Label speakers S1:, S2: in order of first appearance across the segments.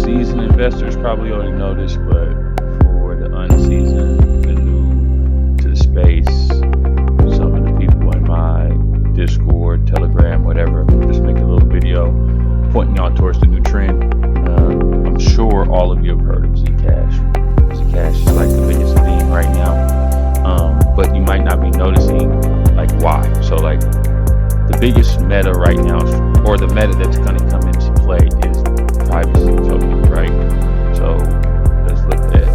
S1: seasoned investors probably already know this, but for the unseasoned, the new to the space, some of the people in my Discord, Telegram, whatever, just make a little video pointing y'all towards the new trend. I'm sure all of you have heard of Zcash. Zcash is like the biggest thing right now, but you might not be noticing like why. So like the biggest meta right now, or the meta that's going to come into play, is privacy token, right? So let's look at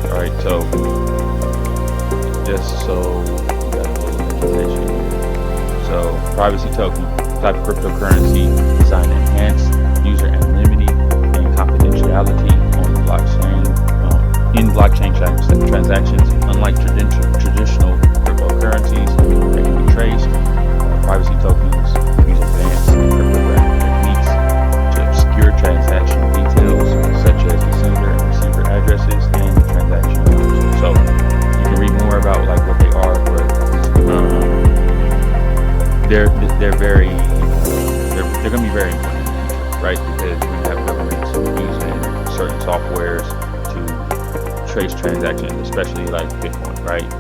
S1: all right, so just so you got a little information here. So privacy token, type of cryptocurrency designed to enhance user anonymity and confidentiality on the blockchain, in blockchain transactions. Unlike traditional cryptocurrencies that can be traced, privacy tokens use advanced cryptographic techniques to obscure transaction details such as the sender and receiver addresses and the transaction numbers. So you can read more about like what they are, but they're going to be very important in the future, right? Because we're going to have governments using certain softwares to trace transactions, especially like Bitcoin, right?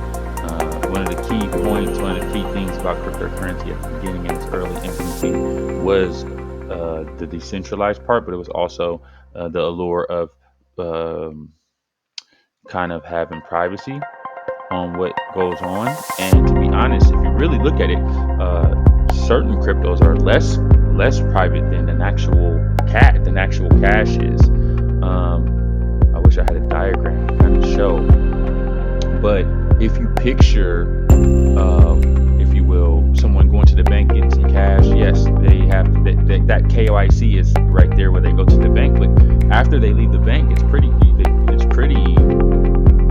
S1: One of the key points, one of the key things about cryptocurrency at the beginning in its early infancy was the decentralized part, but it was also the allure of kind of having privacy on what goes on. And to be honest, if you really look at it, certain cryptos are less private than an actual cash is. I wish I had a diagram to kind of show, but if you picture, if you will, someone going to the bank getting some cash, yes, they have that KYC is right there where they go to the bank, but after they leave the bank, it's pretty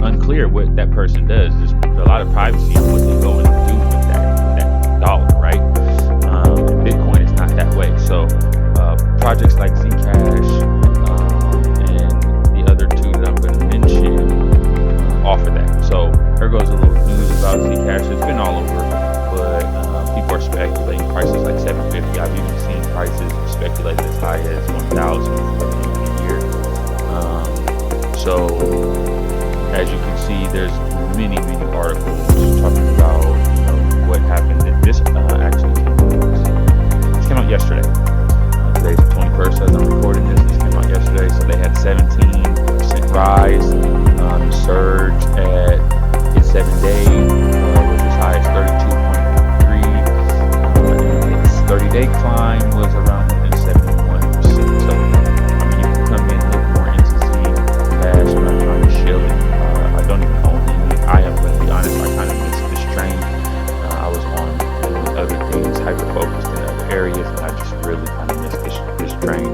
S1: unclear what that person does. There's a lot of privacy on what they go and do with that dollar, right? And Bitcoin is not that way. So projects like Zcash and the other two that I'm going to mention offer that. So there goes a little news about Zcash. It's been all over, but people are speculating prices like $750. I've even seen prices speculated as high as $1,000 for the end of the year. So as you can see, there's many articles talking about what happened. This actually came out yesterday. Today's the 21st as I'm recording this. This came out yesterday. So they had 17% rise. The surge at its 7 day was as high as 32.3. Its 30-day climb was around 71%. So I mean, you can come in and look more into Zcash. I'm not trying to shill it. I don't even own any. I am going to be honest. I kind of missed this train. I was on doing other things, hyper-focused in other areas, and I just really kind of missed this train,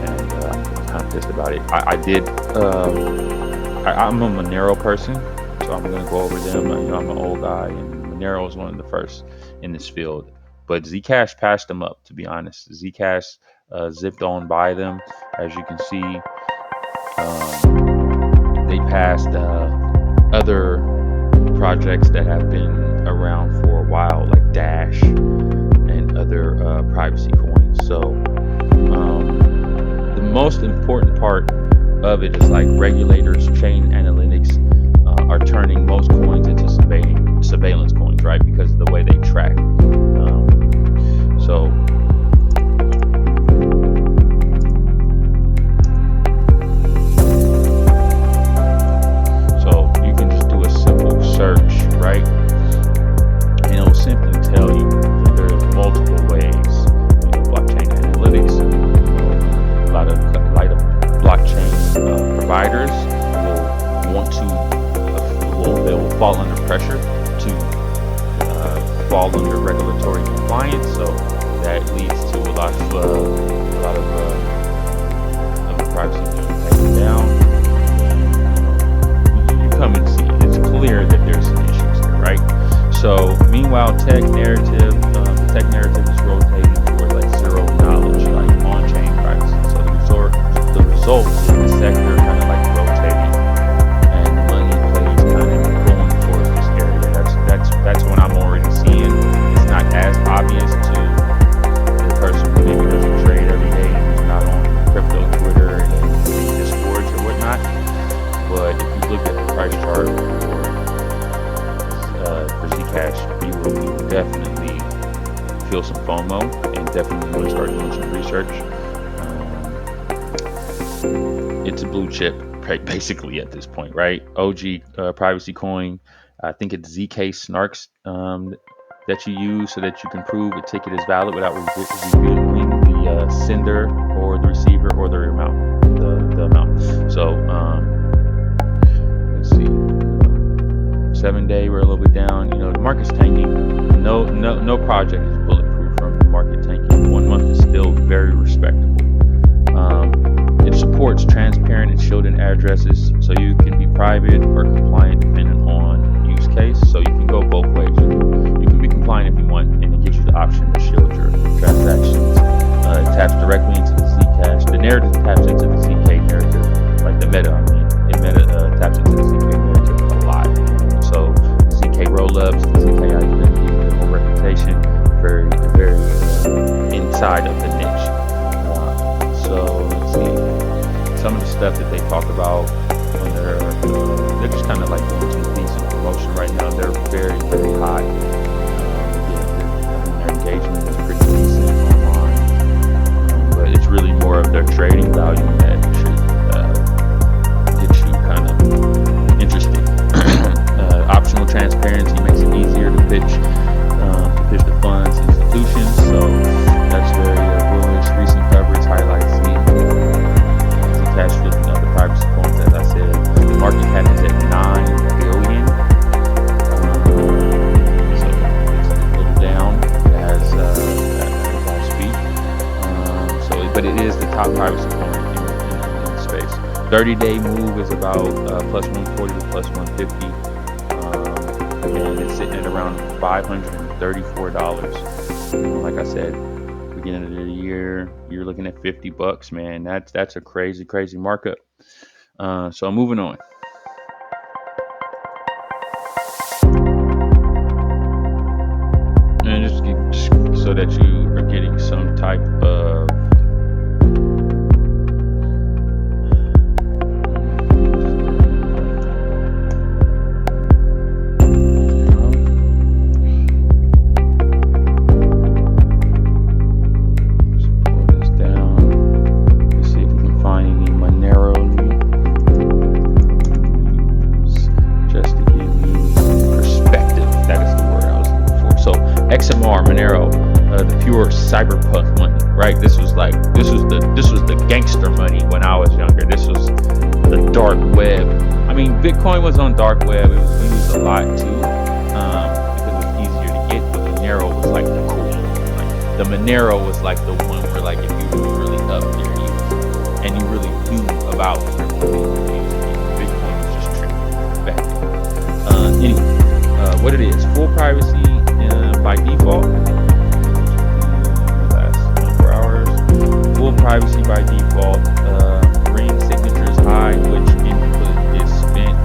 S1: and I'm kind of pissed about it. I'm a Monero person, so I'm going to go over them. I'm an old guy, and Monero is one of the first in this field. But Zcash passed them up, to be honest. Zcash zipped on by them. As you can see, they passed other projects that have been around for a while, like Dash and other privacy coins. So the most important part of it is like regulators, chain analytics are turning most coins into surveillance coins, right? Because of the way they track. So you can just do a simple search, right? And it'll simply tell you that there's multiple ways. Blockchain analytics, a lot of blockchain providers will want to, they will fall under pressure to fall under regulatory compliance. So that leads to a lot of privacy being taken down. You come and see, it's clear that there's some issues there, right? So meanwhile, the tech narrative is rotating towards like zero knowledge, like on-chain privacy. So the result is the sector kind of like rotating, and money plays kind of going towards this area. That's what I'm already seeing. It's not feel some FOMO and definitely want to start doing some research. It's a blue chip, basically at this point, right? OG privacy coin. I think it's ZK snarks that you use so that you can prove a ticket is valid without revealing the sender or the receiver or the amount. The amount. So let's see. 7 day, we're a little bit down. You know, the market's tanking. No project is bulletproof from the market tanking. 1 month is still very respectable. It supports transparent and shielded addresses, so you can be private or compliant depending on use case. So you can go both ways. You can be compliant if you want, and it gives you the option to shield your transactions. It taps directly into the Zcash. The narrative taps into the ZK narrative, like the meta. It taps into the ZK narrative a lot. So the ZK rollups, the ZK identity, the whole reputation, very inside of the niche. So let's see. Some of the stuff that they talk about on they're just kind of like doing some decent promotion right now. They're very, very high. Their engagement is pretty decent online, but it's really more of their trading value that should get you kind of interested. Optional transparency makes it easier to pitch the funds institutions. So that's very bullish. Recent coverage highlights Zcash with the privacy coins, as I said. The market cap is at 9 billion. So it's a little down as I speak. But it is the top privacy coin in the space. 30-day move is about plus 140 to plus 150. And it's sitting at around $534. Like I said, beginning of the year, you're looking at $50, man. That's a crazy markup. So moving on. And just so that you are getting some type of Monero, the pure cypherpunk money, right? This was the gangster money when I was younger. This was the dark web. I mean, Bitcoin was on dark web. It was used a lot too, because it was easier to get. But Monero was like the cool one. Like, the Monero was like the one where, like, if you were really up there and you really knew about Bitcoin was just tricky back then. Anyway, what it is, full privacy by default. Last 24 hours. Full privacy by default. Green signatures high, which input is spent.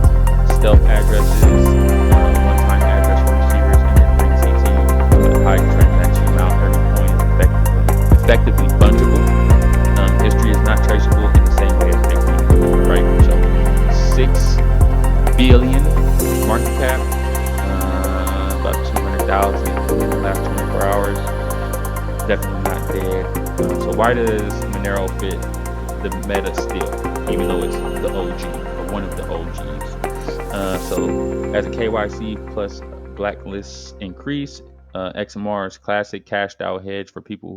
S1: Stealth addresses, one-time address for receivers, and then ring CT. High transaction amount. Every coin is effectively fungible. History is not traceable in the same way as Bitcoin, right? So 6 billion market cap. About 200,000 in the last 24 hours. Definitely not dead. So why does Monero fit the meta still, even though it's the OG or one of the OGs? So as a KYC plus blacklists increase, XMR's classic cashed out hedge for people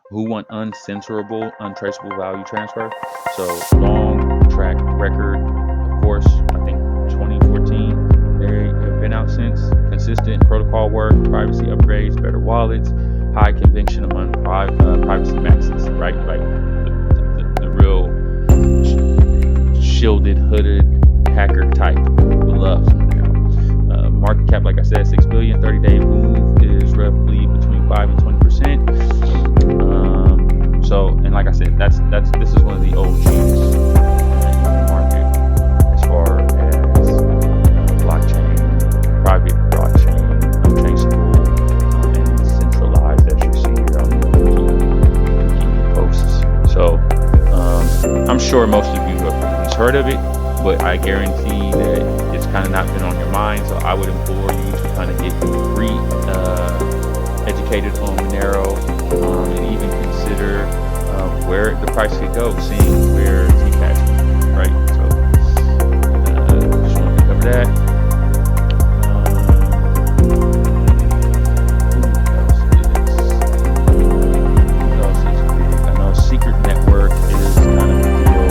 S1: who want uncensorable, untraceable value transfer. So long track record, of course. I think 2014. They have been out since. Consistent protocol work, privacy upgrades, better wallets, high conviction among privacy maxes, right? Like the real shielded, hooded hacker type who loves Monero. Market cap, like I said, 6 billion. 30-day move is roughly between 5 and 20%. So, and like I said, this is one of the OGs in the market as far as blockchain, private blockchain, untraceable, and centralized, as you see here on the Wiki posts. So I'm sure most of you have at least heard of it, but I guarantee that it's kind of not been on your mind. So I would implore you to kind of get educated on Monero, and even consider where the price could go, seeing where Zcash is, right? So just want to cover that. Who else is big? I know Secret Network is kind of the deal,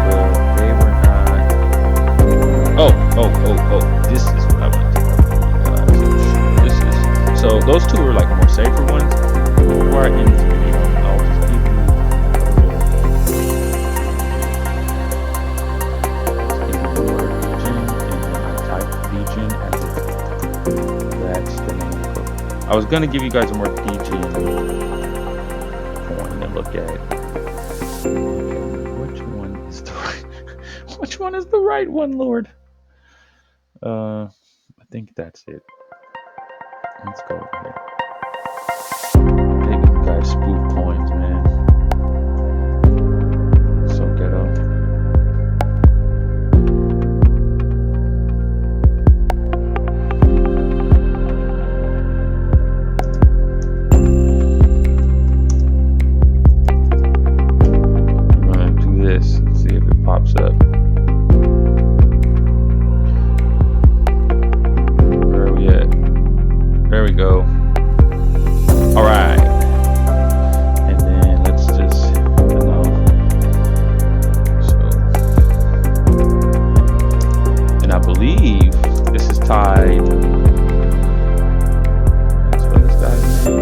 S1: but they were not. Oh! This is what I want to talk about. This is so those two are like more safer ones. Before I end this video, I'll just give you the word degen, and then I type degen as if that's the name. I was gonna give you guys a more degen coin to look at. Okay, which one is the right? Which one is the right one, Lord? I think that's it. Let's go over here. Maybe you guys spoof coins, man. So ghetto. I'm gonna do this and see if it pops up. Where are we at? There we go. All right. And then let's just, and I believe this is tied. Let's spell this guy's name.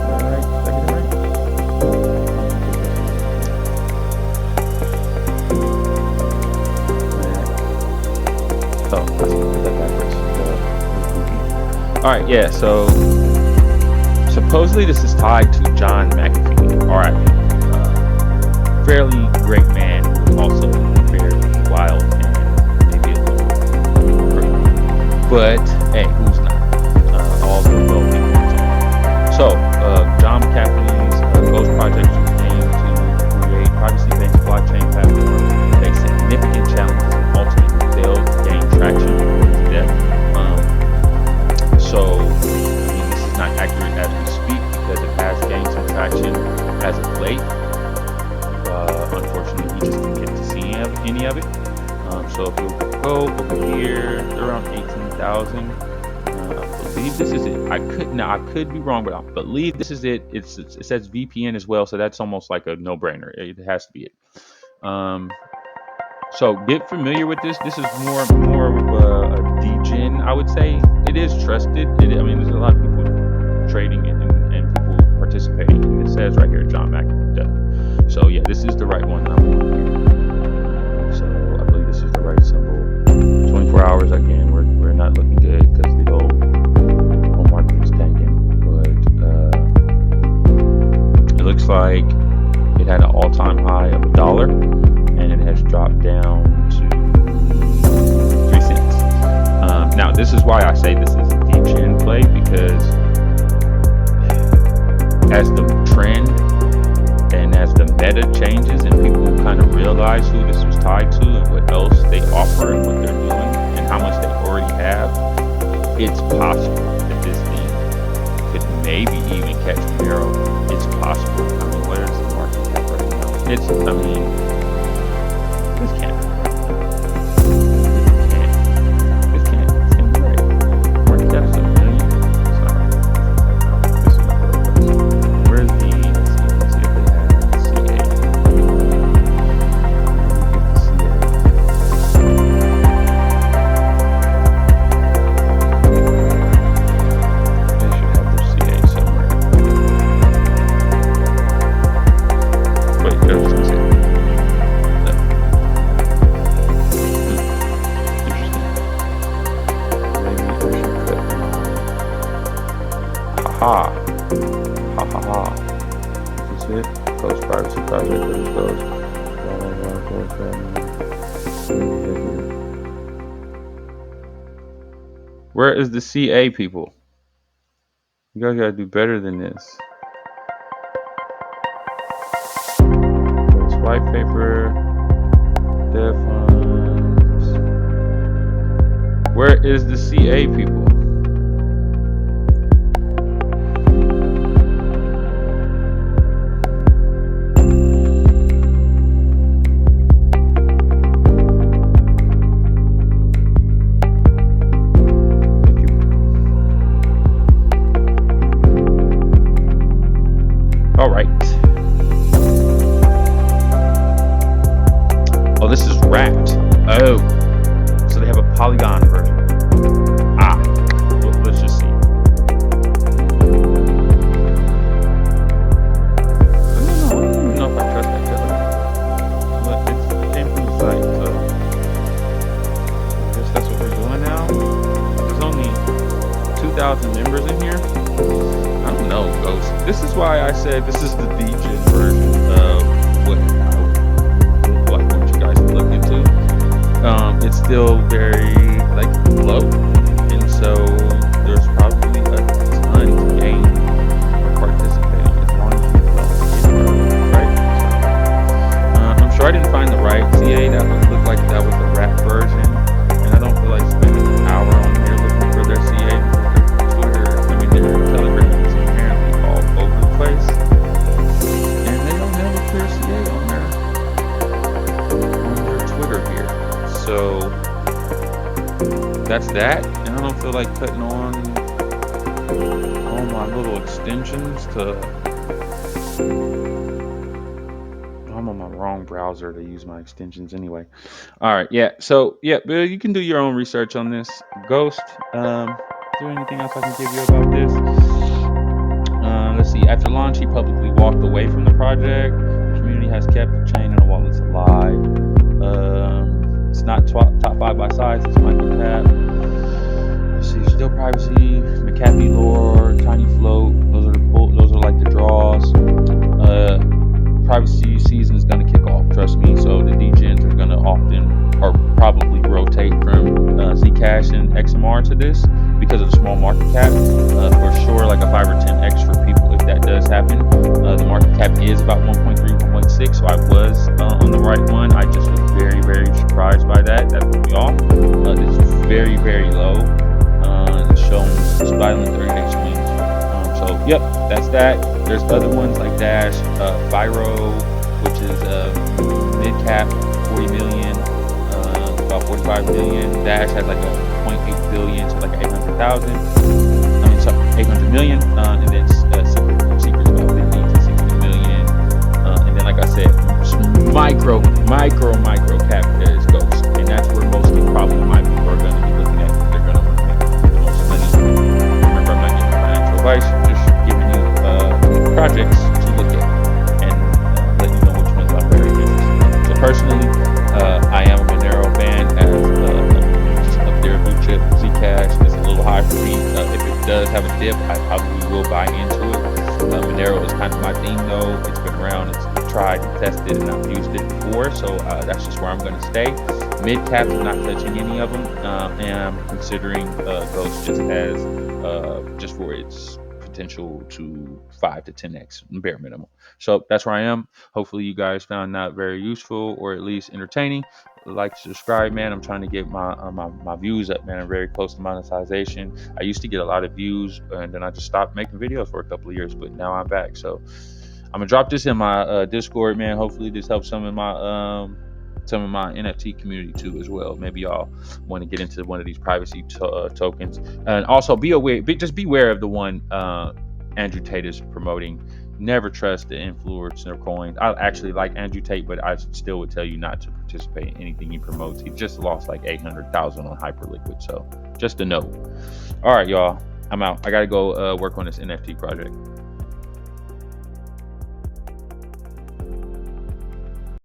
S1: All right. Did I get it right? Oh, I put that backwards. All right, yeah, so supposedly this is tied to John McAfee, RIP. Fairly great man, who was also fairly wild and maybe a little crazy. But hey, who's not? All the well people. So John McAfee's Ghost project aim to create privacy-based blockchain platform faced significant challenges and ultimately failed to gain traction to death. So, I mean, this is not accurate as we speak because it has gained some traction as of late. Unfortunately, we just didn't get to see any of it. So if you go over here, they're around 18,000. I believe this is it. I could be wrong, but I believe this is it. It says VPN as well, so that's almost like a no-brainer. It has to be it. So get familiar with this. This is more of a degen, I would say. It is trusted. I mean, there's a lot of people trading it and people participating. And it says right here, John McAfee. So yeah, this is the right one that I'm on here. So I believe this is the right symbol. 24 hours again. We're not looking good because the whole market is tanking. But it looks like it had an all-time high of $1. And it has dropped down to 3 cents. Now, this is why I say this is a degen play, because as the trend and as the meta changes and people kind of realize who this was tied to and what else they offer and what they're doing and how much they already have, it's possible that this thing could maybe even catch Monero. It's possible. I mean, what is the market cap right now? This can't. This can't be right. Market cap is $1 million. It's not right. This is not the right place. Where's the? Let's see if they have CA. They should have their CA somewhere. Wait, there's the CA. Ha ha. This is it. Ghost privacy project. There it goes. Where is the CA, people? You guys gotta do better than this. Ghost white paper. Dev funds. Where is the CA, people? wrapped. Oh, so they have a Polygon version. Let's just see. I don't even know if I trust activity, but it came from the site, so I guess that's what we're doing now. There's only 2,000 members in here. I don't know, Ghost. This is why I said this is the degen version of what I want you guys to look into. It's still very low, and so there's probably a ton to gain from participating as long as you don't get it, right? I'm sure I didn't find the right CA that would look like that was the wrap version, and I don't feel like spending an hour on here looking for their CA because their Twitter, their Telegram is apparently all over the place, and they don't have a clear CA on their Twitter here. So that's that, and I don't feel like putting on all my little extensions to. I'm on my wrong browser to use my extensions anyway. All right, yeah. So yeah, Bill, you can do your own research on this. Ghost, is there anything else I can give you about this? Let's see. After launch, he publicly walked away from the project. The community has kept the chain and the wallets alive. It's not top 5 by size. It's microcap. Let's see. Still privacy. McAfee-lore, tiny float. Those are like the draws. Privacy season is going to kick off. Trust me. So the degens are going to probably rotate from Zcash and XMR to this because of the small market cap. For sure, like a 5 or 10x for people if that does happen. The market cap is about 1.3, 1.6, so I was on the right one. I just was very, very surprised by that. That put me off. This is very, very low. It's showing violent 30-day swings. So, yep, that's that. There's other ones like Dash, Fyro, which is mid-cap, 40 million, about 45 million. Dash has like a 0.8 billion, so like 800,000. 800 million. And then Secret's about 50 to 60 million. And then, like I said, micro cap is Ghost. And that's where most of probably my people are going to be looking at. They're going to want to make the most money. Remember, I'm not giving financial advice, just giving you projects to look at and let you know which ones I'm very interested in. So personally, I am a Monero fan as just up there, blue chip. Zcash is a little high for me. If it does have a dip, I probably will buy into it. Monero is kind of my theme though. It's been around, it's tried and tested, and I've used it before, so that's just where I'm going to stay. Mid caps, I'm not touching any of them, and I'm considering Ghost just for its potential to 5 to 10x bare minimum. So that's where I am. Hopefully you guys found that very useful or at least entertaining. Like, subscribe, man. I'm trying to get my views up, man. I'm very close to monetization. I used to get a lot of views and then I just stopped making videos for a couple of years, but now I'm back. So I'm gonna drop this in my Discord, man. Hopefully this helps some of my NFT community too as well. Maybe y'all want to get into one of these privacy tokens, and also just beware of the one Andrew Tate is promoting. Never trust the influencer coins. I actually like Andrew Tate, but I still would tell you not to participate in anything he promotes. He just lost like 800,000 on Hyperliquid, so just a note. All right, y'all, I'm out. I gotta go work on this NFT project.